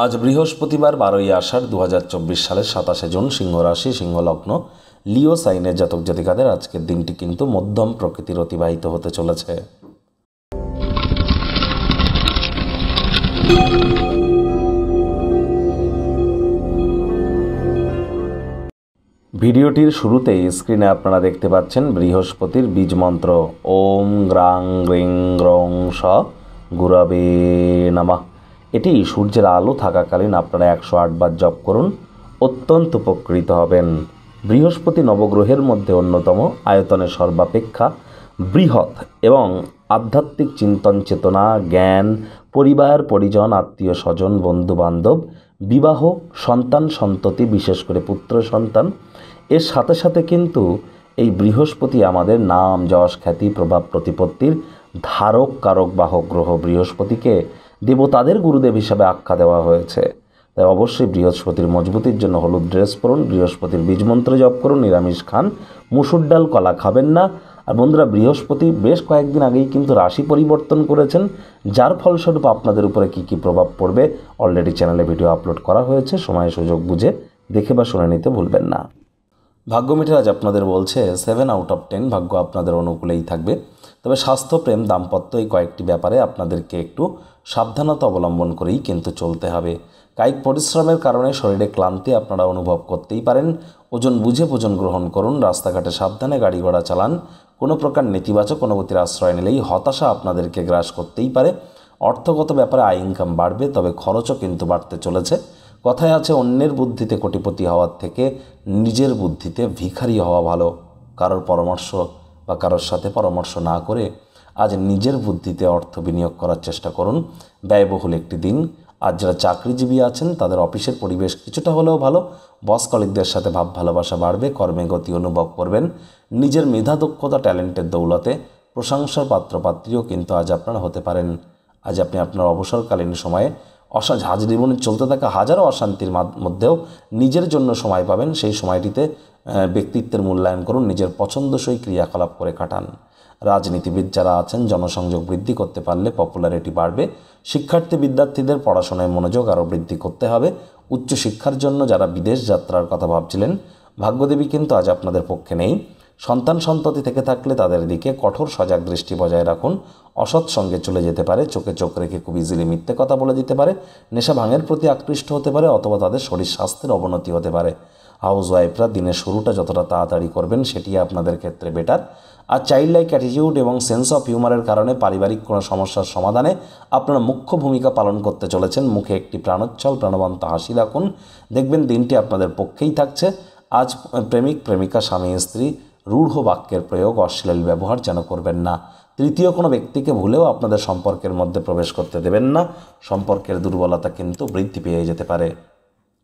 আজ বৃহস্পতিবার 12ই আষাঢ় 2024 সালের 27 জুন, সিংহ রাশি, সিংহ লগ্ন, লিও সাইনের জাতক জাতিকাদের আজকের দিনটি কিন্তু মধ্যম প্রকৃতির অতিবাহিত হতে চলেছে। ভিডিওটির শুরুতেই স্ক্রিনে আপনারা দেখতে পাচ্ছেন বৃহস্পতির বীজ মন্ত্র ওম গ্রাং গ্রিং গ্রং স গুরবে নমঃ। এটি সূর্যের আলো থাকাকালীন আপনারা 108 বার জপ করুন, অত্যন্ত উপকৃত হবেন। বৃহস্পতি নবগ্রহের মধ্যে অন্যতম, আয়তনে সর্বাপেক্ষা বৃহৎ এবং আধ্যাত্মিক চিন্তন চেতনা, জ্ঞান, পরিবার পরিজন, আত্মীয় স্বজন, বন্ধু বান্ধব, বিবাহ, সন্তান সন্ততি, বিশেষ করে পুত্র সন্তান, এর সাথে সাথে কিন্তু এই বৃহস্পতি আমাদের নাম যশ খ্যাতি প্রভাব প্রতিপত্তির ধারক কারক বাহক গ্রহ। বৃহস্পতিকে দেবতাদের গুরুদেব হিসাবে আখ্যা দেওয়া হয়েছে। তাই অবশ্যই বৃহস্পতির মজবুতির জন্য হলুদ ড্রেস পরুন, বৃহস্পতির বীজ মন্ত্র জপ করুন, নিরামিষ খান, মুসুর ডাল কলা খাবেন না। আর বন্ধুরা, বৃহস্পতি বেশ কয়েকদিন আগেই কিন্তু রাশি পরিবর্তন করেছেন, যার ফলস্বরূপ আপনাদের উপরে কী কী প্রভাব পড়বে অলরেডি চ্যানেলে ভিডিও আপলোড করা হয়েছে। সময় সুযোগ বুঝে দেখে বা শুনে নিতে ভুলবেন না। ভাগ্য মিটার আজ আপনাদের বলছে 7 আউট অফ 10, ভাগ্য আপনাদের অনুকূলেই থাকবে। তবে স্বাস্থ্য, প্রেম, দাম্পত্য এই কয়েকটি ব্যাপারে আপনাদেরকে একটু সাবধানতা অবলম্বন করেই কিন্তু চলতে হবে। কায়িক পরিশ্রমের কারণে শরীরে ক্লান্তি আপনারা অনুভব করতেই পারেন। ওজন বুঝে ভোজন গ্রহণ করুন, রাস্তাঘাটে সাবধানে গাড়ি ঘোড়া চালান। কোনো প্রকার নেতিবাচক অনুভূতির আশ্রয় নিলেই হতাশা আপনাদেরকে গ্রাস করতেই পারে। অর্থগত ব্যাপারে আয় ইনকাম বাড়বে, তবে খরচও কিন্তু বাড়তে চলেছে। কথায় আছে, অন্যের বুদ্ধিতে কোটিপতি হওয়ার থেকে নিজের বুদ্ধিতে ভিখারি হওয়া ভালো। কারোর পরামর্শ বা কারোর সাথে পরামর্শ না করে আজ নিজের বুদ্ধিতে অর্থ বিনিয়োগ করার চেষ্টা করুন। ব্যয়বহুল একটি দিন। আজ যারা চাকরিজীবী আছেন তাদের অফিসের পরিবেশ কিছুটা হলেও ভালো। বস কলিগদের সাথে ভাব ভালোবাসা বাড়বে, কর্মে গতি অনুভব করবেন। নিজের মেধা দক্ষতা ট্যালেন্টের দৌলতে প্রশংসার পাত্রপাত্রীও কিন্তু আজ আপনারা হতে পারেন। আজ আপনি আপনার অবসরকালীন সময়ে জীবনে চলতে থাকা হাজারো অশান্তির মধ্যেও নিজের জন্য সময় পাবেন। সেই সময়টিতে ব্যক্তিত্বের মূল্যায়ন করুন, নিজের পছন্দসই ক্রিয়াকলাপ করে কাটান। রাজনীতিবিদ যারা আছেন জনসংযোগ বৃদ্ধি করতে পারলে পপুলারিটি বাড়বে। শিক্ষার্থী বিদ্যার্থীদের পড়াশোনায় মনোযোগ আরও বৃদ্ধি করতে হবে। উচ্চশিক্ষার জন্য যারা বিদেশ যাত্রার কথা ভাবছিলেন, ভাগ্যদেবী কিন্তু আজ আপনাদের পক্ষে নেই। সন্তান সন্ততি থেকে থাকলে তাদের দিকে কঠোর সজাগ দৃষ্টি বজায় রাখুন। অসৎ সঙ্গে চলে যেতে পারে, চোখে চোখ রেখে খুব ইজিলি মিথ্যে কথা বলে দিতে পারে, নেশা ভাঙের প্রতি আকৃষ্ট হতে পারে, অথবা তাদের শরীর স্বাস্থ্যের অবনতি হতে পারে। হাউসওয়াইফরা দিনের শুরুটা যতটা তাড়াতাড়ি করবেন সেটি আপনাদের ক্ষেত্রে বেটার। আর চাইল্ড লাইক অ্যাটিটিউড এবং সেন্স অফ হিউমারের কারণে পারিবারিক কোনো সমস্যার সমাধানে আপনারা মুখ্য ভূমিকা পালন করতে চলেছেন। মুখে একটি প্রাণোচ্ছল প্রাণবন্ত হাসি রাখুন, দেখবেন দিনটি আপনাদের পক্ষেই থাকছে। আজ প্রেমিক প্রেমিকা, স্বামী স্ত্রী রূঢ় বাক্যের প্রয়োগ, অশ্লীল ব্যবহার যেন করবেন না। তৃতীয় কোনো ব্যক্তিকে ভুলেও আপনাদের সম্পর্কের মধ্যে প্রবেশ করতে দেবেন না। সম্পর্কের দুর্বলতা কিন্তু বৃদ্ধি পেয়ে যেতে পারে।